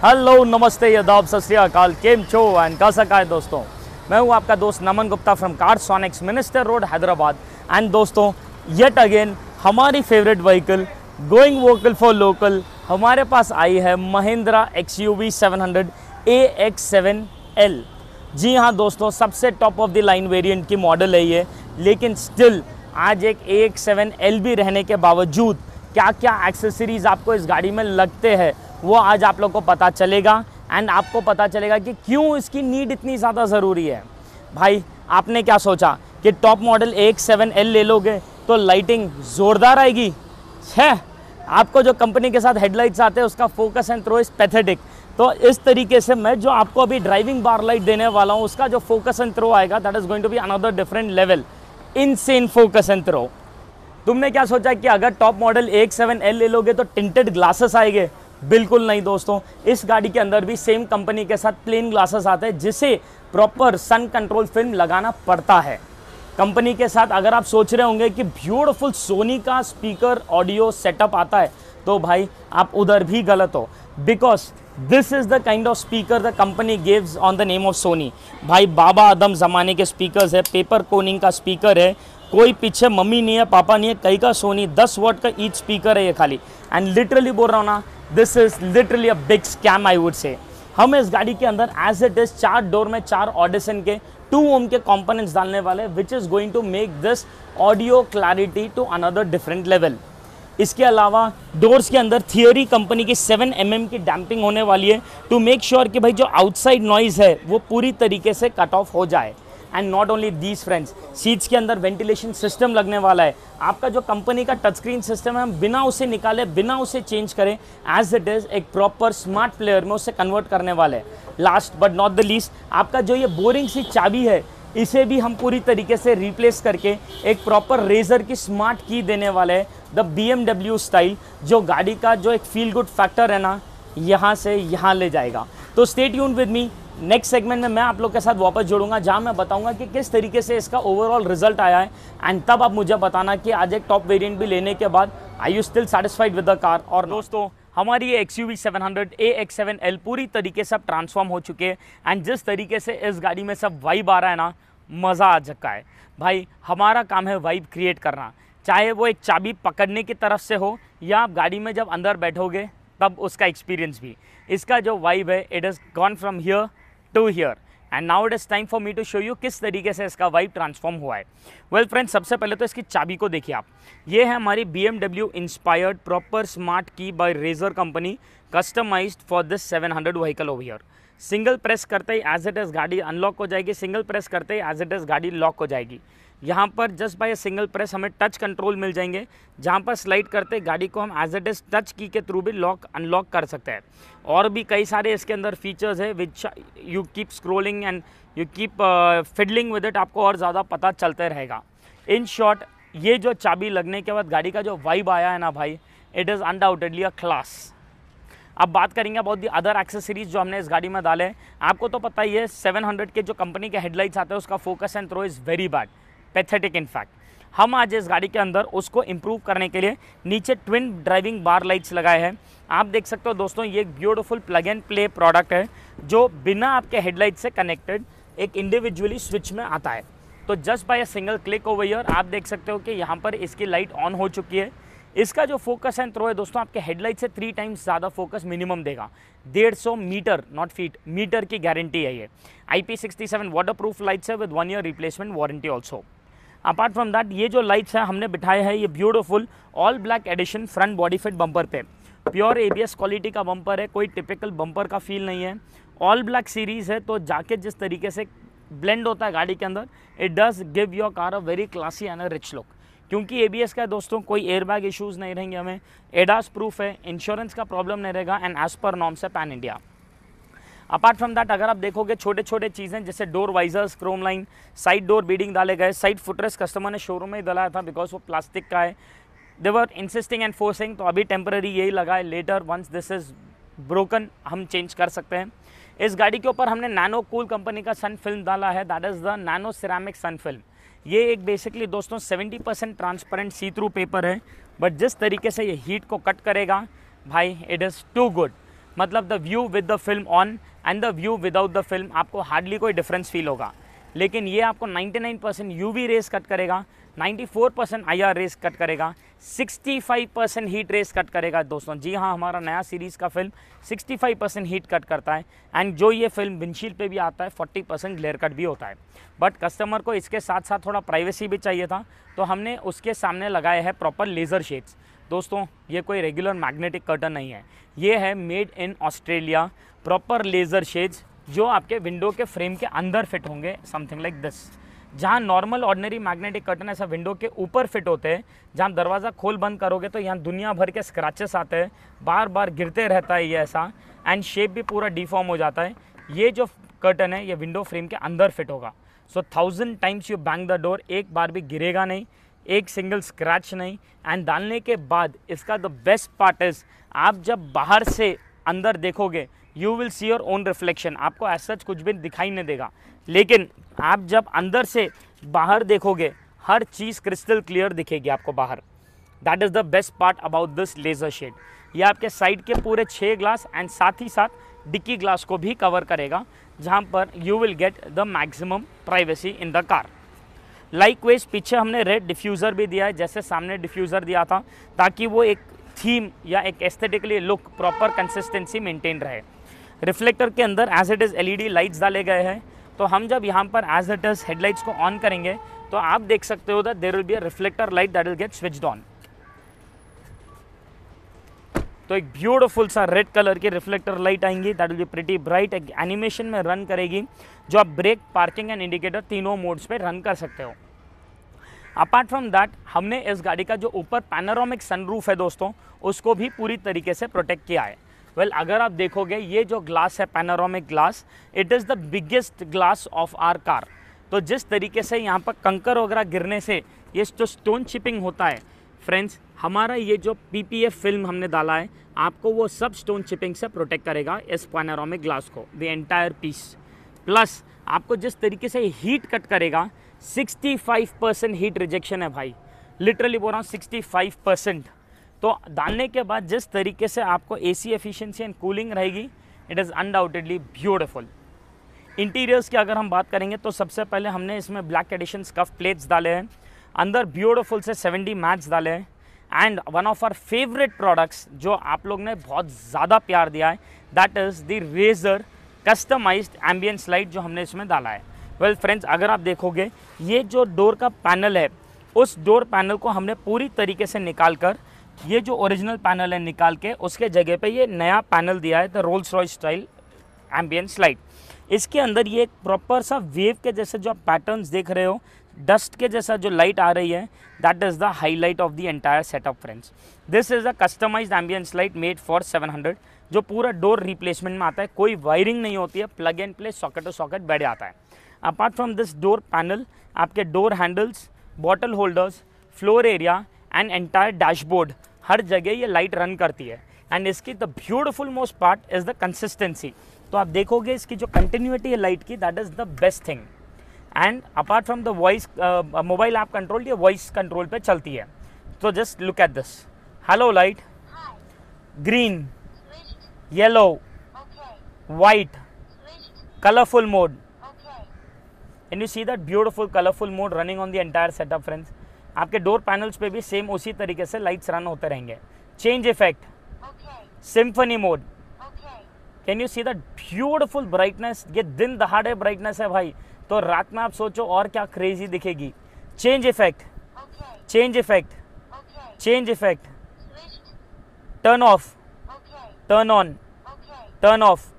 Hello नमस्ते आदाब सत श्री अकाल केम छो एंड कैसा है दोस्तों। मैं हूं आपका दोस्त Naman Gupta from Carsonics Minister Road Hyderabad. And दोस्तों येट अगेन हमारी favourite vehicle going vocal for local हमारे पास आई है महिंद्रा XUV 700 AX7L। जी हाँ दोस्तों, सबसे top of the line variant की मॉडल है ये, लेकिन स्टिल आज एक AX7L भी रहने के बावजूद क्या क्या एक्सेसरीज आपको इस गाड़ी में लगते हैं वो आज आप लोग को पता चलेगा। एंड आपको पता चलेगा कि क्यों इसकी नीड इतनी ज़्यादा ज़रूरी है। भाई आपने क्या सोचा कि टॉप मॉडल AX7L ले लोगे तो लाइटिंग ज़ोरदार आएगी? है आपको जो कंपनी के साथ हेडलाइट्स आते हैं उसका focus and throw is pathetic. तो इस तरीके से मैं जो आपको अभी ड्राइविंग बार लाइट देने वाला हूँ उसका जो फोकस एंड थ्रो आएगा that is going to be another different level, insane focus and throw. तुमने क्या सोचा कि अगर टॉप मॉडल AX7L ले लोगे तो टिंटेड ग्लासेस आएंगे? बिल्कुल नहीं दोस्तों, इस गाड़ी के अंदर भी सेम कंपनी के साथ प्लेन ग्लासेस आते हैं जिसे प्रॉपर सन कंट्रोल फिल्म लगाना पड़ता है कंपनी के साथ। अगर आप सोच रहे होंगे कि ब्यूटीफुल सोनी का स्पीकर ऑडियो सेटअप आता है तो भाई आप उधर भी गलत हो, because this is the kind of speaker the company gives on the name of Soni. भाई बाबा आदम जमाने के स्पीकर्स है, पेपर कोनिंग का स्पीकर है, कोई पीछे मम्मी नहीं है पापा नहीं है, कई का सोनी 10 वॉट का ईच स्पीकर है ये खाली। एंड लिटरली बोल रहा हूँ ना, this is literally a big scam I would say. हम इस गाड़ी के अंदर एज इट इज 4 डोर में 4 ऑडिशन के 2 ओम के कंपोनेंट्स डालने वाले which is going to make this audio clarity to another different level. इसके अलावा डोर्स के अंदर थियरी कंपनी की 7 mm की डैम्पिंग होने वाली है टू मेक श्योर कि भाई जो आउटसाइड नॉइज है वो पूरी तरीके से कट ऑफ हो जाए। And not only these friends, seats के अंदर वेंटिलेशन सिस्टम लगने वाला है। आपका जो कंपनी का टच स्क्रीन सिस्टम है हम बिना उसे निकाले बिना उसे चेंज करें एज इट इज़ एक प्रॉपर स्मार्ट प्लेयर में उसे कन्वर्ट करने वाले हैं। Last but not the least, आपका जो ये बोरिंग सी चाबी है इसे भी हम पूरी तरीके से रिप्लेस करके एक प्रॉपर रेजर की स्मार्ट की देने वाले हैं, द BMW स्टाइल, जो गाड़ी का जो एक फील गुड फैक्टर है ना यहाँ से यहाँ ले जाएगा। तो stay tuned with me, next segment में मैं आप लोग के साथ वापस जोड़ूंगा जहां मैं बताऊंगा कि किस तरीके से इसका ओवरऑल रिजल्ट आया है। एंड तब आप मुझे बताना कि आज एक टॉप वेरिएंट भी लेने के बाद are you still satisfied with the car or. दोस्तों हमारी ये XUV 700 AX7L पूरी तरीके से अब ट्रांसफॉर्म हो चुके हैं। एंड जिस तरीके से इस गाड़ी में सब वाइब आ रहा है ना, मज़ा आ चुका है। भाई हमारा काम है वाइब क्रिएट करना, चाहे वो एक चाबी पकड़ने की तरफ से हो या आप गाड़ी में जब अंदर बैठोगे तब उसका एक्सपीरियंस भी। इसका जो वाइब है it is gone from here to here and now it is time for me to show you किस तरीके से इसका वाइब ट्रांसफॉर्म हुआ है। वेल फ्रेंड्स, सबसे पहले तो इसकी चाबी को देखिए आप। ये है हमारी BMW inspired proper smart key by razor company, customised for this 700 vehicle over here. Single press करते ही एज इट इज़ गाड़ी अनलॉक हो जाएगी, सिंगल प्रेस करते ही एज इट इज़ गाड़ी लॉक हो जाएगी। यहाँ पर जस्ट बाय सिंगल प्रेस हमें टच कंट्रोल मिल जाएंगे, जहाँ पर स्लाइड करते गाड़ी को हम एज इट इज़ टच की के थ्रू भी लॉक अनलॉक कर सकते हैं। और भी कई सारे इसके अंदर फीचर्स है which you keep scrolling and you keep fiddling with it, आपको और ज़्यादा पता चलते रहेगा। इन शॉर्ट, ये जो चाबी लगने के बाद गाड़ी का जो वाइब आया है ना भाई, it is undoubtedly a class. अब बात करेंगे अबाउट दी अदर एक्सेसरीज जो हमने इस गाड़ी में डाले हैं। आपको तो पता ही है 700 के जो कंपनी के हेडलाइट्स आते हैं उसका focus and throw is very bad, pathetic in fact. हम आज इस गाड़ी के अंदर उसको इम्प्रूव करने के लिए नीचे ट्विन ड्राइविंग बार लाइट्स लगाए हैं। आप देख सकते हो दोस्तों, ये एक beautiful plug and play product है जो बिना आपके हेडलाइट से कनेक्टेड एक इंडिविजुअली स्विच में आता है। तो just by a single click over here आप देख सकते हो कि यहाँ पर इसकी लाइट ऑन हो चुकी है। इसका जो फोकस एंड थ्रो है दोस्तों, आपके हेडलाइट से 3 टाइम्स ज़्यादा फोकस मिनिमम देगा। 150 मीटर, नॉट फीट, मीटर की गारंटी है ये। IP67 वाटरप्रूफ लाइट्स है with 1 year replacement warranty also. Apart from that, ये जो लाइट्स हैं हमने बिठाए हैं ये beautiful all black edition front body fit bumper पे। प्योर ABS क्वालिटी का बम्पर है, कोई टिपिकल बम्पर का फील नहीं है। ऑल ब्लैक सीरीज़ है तो जाके जिस तरीके से ब्लेंड होता है गाड़ी के अंदर, it does give your car a very classy and a rich look. क्योंकि ABS का है दोस्तों, कोई एयरबैग इश्यूज़ नहीं रहेंगे हमें, एडास प्रूफ है, इंश्योरेंस का प्रॉब्लम नहीं रहेगा एंड एज पर नॉर्म्स है pan India. Apart from that, अगर आप देखोगे छोटे छोटे चीज़ें जैसे door visors, chrome line, side door beading डाले गए। साइड फुटरेस्ट कस्टमर ने शोरूम में ही डलाया था बिकॉज वो प्लास्टिक का है। They were insisting and forcing, तो अभी टेम्पररी यही लगा है, later once this is broken हम चेंज कर सकते हैं। इस गाड़ी के ऊपर हमने नैनो कूल कंपनी का सन फिल्म डाला है, that is the nano ceramic sun film. ये एक बेसिकली दोस्तों 70% ट्रांसपेरेंट सी थ्रू पेपर है, बट जिस तरीके से ये हीट को कट करेगा भाई, इट इज़ टू गुड। मतलब the view with the film on and the view without the film आपको हार्डली कोई डिफरेंस फील होगा। लेकिन ये आपको 99% यूवी रेस कट करेगा, 94% IR रेस कट करेगा, 65% हीट रेस कट करेगा दोस्तों। जी हाँ, हमारा नया सीरीज़ का फिल्म 65% हीट कट करता है। एंड जो ये फिल्म विंडशील्ड पे भी आता है 40% ग्लेयर कट भी होता है। बट कस्टमर को इसके साथ साथ थोड़ा प्राइवेसी भी चाहिए था, तो हमने उसके सामने लगाए हैं प्रॉपर लेज़र शेड्स। दोस्तों ये कोई रेगुलर मैग्नेटिक कर्टन नहीं है, ये है made in Australia proper laser shades जो आपके विंडो के फ्रेम के अंदर फिट होंगे, समथिंग लाइक दिस। जहाँ नॉर्मल ऑर्डिनरी मैग्नेटिक कर्टन ऐसा विंडो के ऊपर फिट होते हैं, जहाँ दरवाज़ा खोल बंद करोगे तो यहाँ दुनिया भर के स्क्रैचेस आते हैं, बार बार गिरते रहता है ये ऐसा, एंड शेप भी पूरा डिफॉर्म हो जाता है। ये जो कर्टन है ये विंडो फ्रेम के अंदर फिट होगा। सो 1000 times you bang the door, एक बार भी गिरेगा नहीं, एक सिंगल स्क्रैच नहीं। एंड डालने के बाद इसका द बेस्ट पार्ट इज़, आप जब बाहर से अंदर देखोगे you will see your own reflection. आपको ऐसा कुछ भी दिखाई नहीं देगा, लेकिन आप जब अंदर से बाहर देखोगे हर चीज़ क्रिस्टल क्लियर दिखेगी आपको बाहर। That is the best part about this laser shade. ये आपके साइड के पूरे 6 ग्लास एंड साथ ही साथ डिक्की ग्लास को भी कवर करेगा, जहाँ पर you will get the maximum privacy in the car. Likewise पीछे हमने रेड डिफ्यूज़र भी दिया है, जैसे सामने डिफ्यूज़र दिया था, ताकि वो एक थीम या एक aesthetically look proper consistency maintain रहे। रिफ्लेक्टर के अंदर as it is LED lights डाले गए हैं, तो हम जब यहाँ पर एज इट इज़ हेडलाइट्स को ऑन करेंगे तो आप देख सकते हो that there will be a reflector light that will get switched on. तो एक ब्यूटीफुल सा रेड कलर की रिफ्लेक्टर लाइट आएंगी, that will be pretty bright, एक एनिमेशन में रन करेगी, जो आप ब्रेक, पार्किंग एंड इंडिकेटर तीनों मोड्स पे रन कर सकते हो। अपार्ट फ्रॉम दैट हमने इस गाड़ी का जो ऊपर पैनोरामिक सनरूफ है दोस्तों, उसको भी पूरी तरीके से प्रोटेक्ट किया है। वेल अगर आप देखोगे ये जो ग्लास है panoramic glass, it is the biggest glass of our car. तो जिस तरीके से यहाँ पर कंकर वगैरह गिरने से ये जो स्टोन चिपिंग होता है फ्रेंड्स, हमारा ये जो PPF फिल्म हमने डाला है आपको वो सब स्टोन चिपिंग से प्रोटेक्ट करेगा इस पैनोरामिक ग्लास को, द एंटायर पीस। प्लस आपको जिस तरीके से हीट कट करेगा, 65% हीट रिजेक्शन है भाई, लिटरली बोल रहा हूँ 65%। तो डालने के बाद जिस तरीके से आपको AC एफिशिएंसी एंड कूलिंग रहेगी, it is undoubtedly beautiful. Interiors की अगर हम बात करेंगे तो सबसे पहले हमने इसमें ब्लैक एडिशन स्कफ प्लेट्स डाले हैं, अंदर ब्यूटीफुल से 7D मैट्स डाले हैं, and one of our favourite products जो आप लोग ने बहुत ज़्यादा प्यार दिया है, that is the Razer customised ambience light जो हमने इसमें डाला है। वेल फ्रेंड्स अगर आप देखोगे ये जो डोर का पैनल है, उस डोर पैनल को हमने पूरी तरीके से निकाल कर, ये जो ओरिजिनल पैनल है निकाल के उसके जगह पे ये नया पैनल दिया है, the Rolls Royce style ambience light. इसके अंदर ये एक प्रॉपर सा वेव के जैसे जो आप पैटर्न्स देख रहे हो, डस्ट के जैसा जो लाइट आ रही है, that is the highlight of the entire setup friends. This is a customised ambience light made for 700, जो पूरा डोर रिप्लेसमेंट में आता है, कोई वायरिंग नहीं होती है, plug and play socket to socket बैठ जाता है। Apart from this door panel आपके door handles, bottle holders, floor area and entire dashboard, हर जगह ये लाइट रन करती है। एंड इसकी the beautiful most part is the consistency. तो आप देखोगे इसकी जो कंटिन्यूटी है लाइट की, that is the best thing. And apart from the voice mobile app control, ये वॉइस कंट्रोल पे चलती है। तो just look at this, hello light, green, yellow, white, colourful mode. And you see that beautiful colourful mode running on the entire setup friends. आपके door panels पे भी same उसी तरीके से लाइट्स रन होते रहेंगे। Change effect, symphony mode, can you see that beautiful brightness, ये दिन दहाड़े ब्राइटनेस है भाई, तो रात में आप सोचो और क्या क्रेजी दिखेगी। Change effect, change effect, change effect, turn off, turn on, turn off.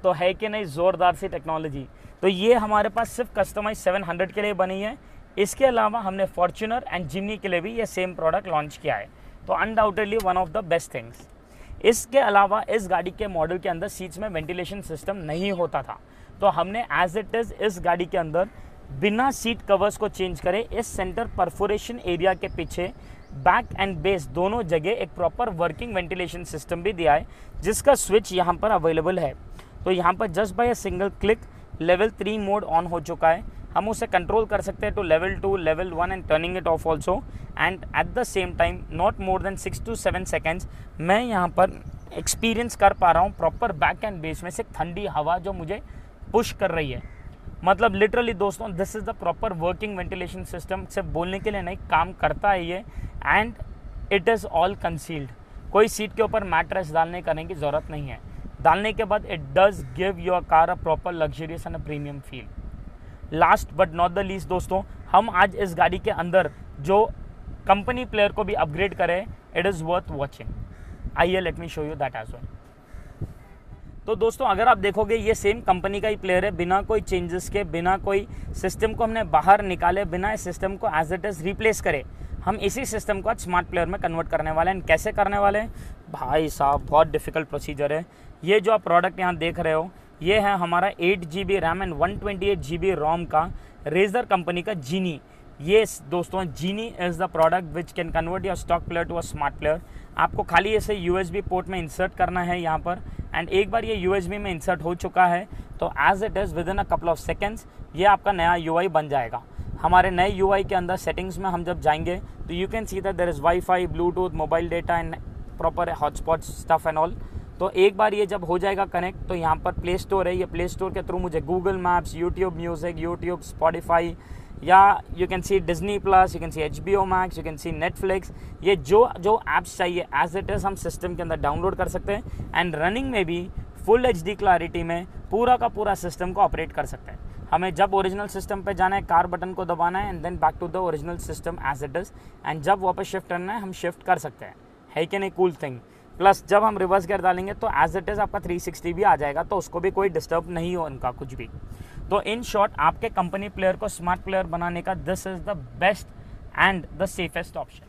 तो है कि नहीं जोरदार सी टेक्नोलॉजी। तो ये हमारे पास सिर्फ कस्टमाइज 700 के लिए बनी है। इसके अलावा हमने फॉर्च्यूनर एंड जिम्नी के लिए भी ये सेम प्रोडक्ट लॉन्च किया है। तो undoubtedly one of the best things. इसके अलावा इस गाड़ी के मॉडल के अंदर सीट्स में वेंटिलेशन सिस्टम नहीं होता था, तो हमने एज इट इज़ इस गाड़ी के अंदर बिना सीट कवर्स को चेंज करे इस सेंटर परफोरेशन एरिया के पीछे बैक एंड बेस दोनों जगह एक प्रॉपर वर्किंग वेंटिलेशन सिस्टम भी दिया है, जिसका स्विच यहाँ पर अवेलेबल है। तो यहाँ पर just by a single click level 3 mode on हो चुका है। हम उसे कंट्रोल कर सकते हैं to level 2, level 1 and turning it off also. And at the same time not more than 6 to 7 seconds मैं यहाँ पर एक्सपीरियंस कर पा रहा हूँ प्रॉपर बैक एंड बेस में से ठंडी हवा जो मुझे पुश कर रही है। मतलब लिटरली दोस्तों, this is the proper working ventilation system. सिर्फ बोलने के लिए नहीं, काम करता है ये, and it is all concealed. कोई सीट के ऊपर मैट्रेस डालने करने की ज़रूरत नहीं है। डालने के बाद it does give your car a proper luxurious and a premium feel. Last but not the least दोस्तों, हम आज इस गाड़ी के अंदर जो कंपनी प्लेयर को भी अपग्रेड करें, इट इज़ वर्थ वॉचिंग। आइए let me show you that as well. तो दोस्तों, अगर आप देखोगे ये सेम कंपनी का ही प्लेयर है, बिना कोई चेंजेस के, बिना कोई सिस्टम को हमने बाहर निकाले, बिना इस सिस्टम को एज इट इज़ रिप्लेस करे, हम इसी सिस्टम को आज स्मार्ट प्लेयर में कन्वर्ट करने वाले हैं। कैसे करने वाले हैं भाई साहब, बहुत डिफिकल्ट प्रोसीजर है। ये जो आप प्रोडक्ट यहाँ देख रहे हो, ये है हमारा 8 GB RAM and 128 GB ROM का रेजर कंपनी का जीनी। ये दोस्तों, Genie is the product which can convert your stock player to a smart player. आपको खाली इसे USB पोर्ट में इंसर्ट करना है यहाँ पर, एंड एक बार ये USB में इंसर्ट हो चुका है तो as it is within a couple of seconds ये आपका नया UI बन जाएगा। हमारे नए UI के अंदर सेटिंग्स में हम जब जाएंगे तो you can see that there is wifi, Bluetooth, mobile data and proper hotspot stuff and all. तो एक बार ये जब हो जाएगा कनेक्ट, तो यहाँ पर प्ले स्टोर है, ये प्ले स्टोर के थ्रू मुझे Google Maps, YouTube music, YouTube, Spotify, या you can see Disney plus, you can see HBO Max, you can see Netflix, ये जो ऐप्स चाहिए एज इट इज़ हम सिस्टम के अंदर डाउनलोड कर सकते हैं, एंड रनिंग में भी फुल HD क्लैरिटी में पूरा का पूरा सिस्टम को ऑपरेट कर सकते हैं। हमें जब ओरिजिनल सिस्टम पे जाना है, कार बटन को दबाना है and then back to the original system as it is, and जब वापस शिफ्ट करना है हम शिफ्ट कर सकते हैं। है कि नहीं कूल थिंग? प्लस जब हम रिवर्स गियर डालेंगे तो एज इट इज़ आपका 360 भी आ जाएगा, तो उसको भी कोई डिस्टर्ब नहीं हो उनका कुछ भी। तो इन शॉर्ट, आपके कंपनी प्लेयर को स्मार्ट प्लेयर बनाने का this is the best and the safest option.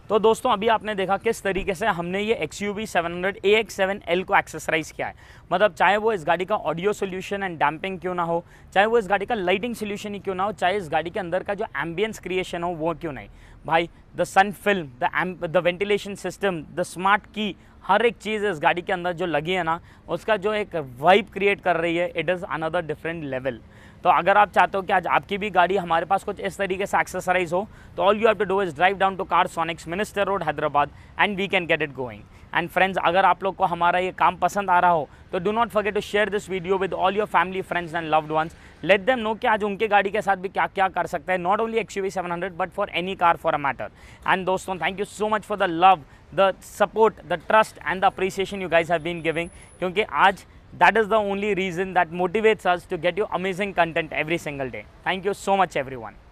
तो दोस्तों, अभी आपने देखा किस तरीके से हमने ये XUV 700 AX7L को एक्सेसराइज किया है। मतलब चाहे वो इस गाड़ी का ऑडियो सोल्यूशन एंड डैम्पिंग क्यों ना हो, चाहे वो इस गाड़ी का लाइटिंग सोल्यूशन ही क्यों ना हो, चाहे इस गाड़ी के अंदर का जो एम्बियंस क्रिएशन हो वो क्यों नहीं, भाई the sun film, the ventilation system, the smart key, हर एक चीज़ इस गाड़ी के अंदर जो लगी है ना, उसका जो एक वाइब क्रिएट कर रही है, it is another different level. तो अगर आप चाहते हो कि आज आपकी भी गाड़ी हमारे पास कुछ इस तरीके से एक्सेसराइज हो, तो all you have to do is drive down to Carsonics, Minister Road, Hyderabad, and we can get it going. And friends, अगर आप लोग को हमारा ये काम पसंद आ रहा हो तो do not forget to share this video with all your family, friends and loved ones. Let them know कि आज उनके गाड़ी के साथ भी क्या क्या कर सकते हैं, not only XUV 700 but for any car for a matter. And दोस्तों, thank you so much for the love, the support, the trust and the appreciation you guys have been giving, क्योंकि आज that is the only reason that motivates us to get you amazing content every single day. Thank you so much everyone.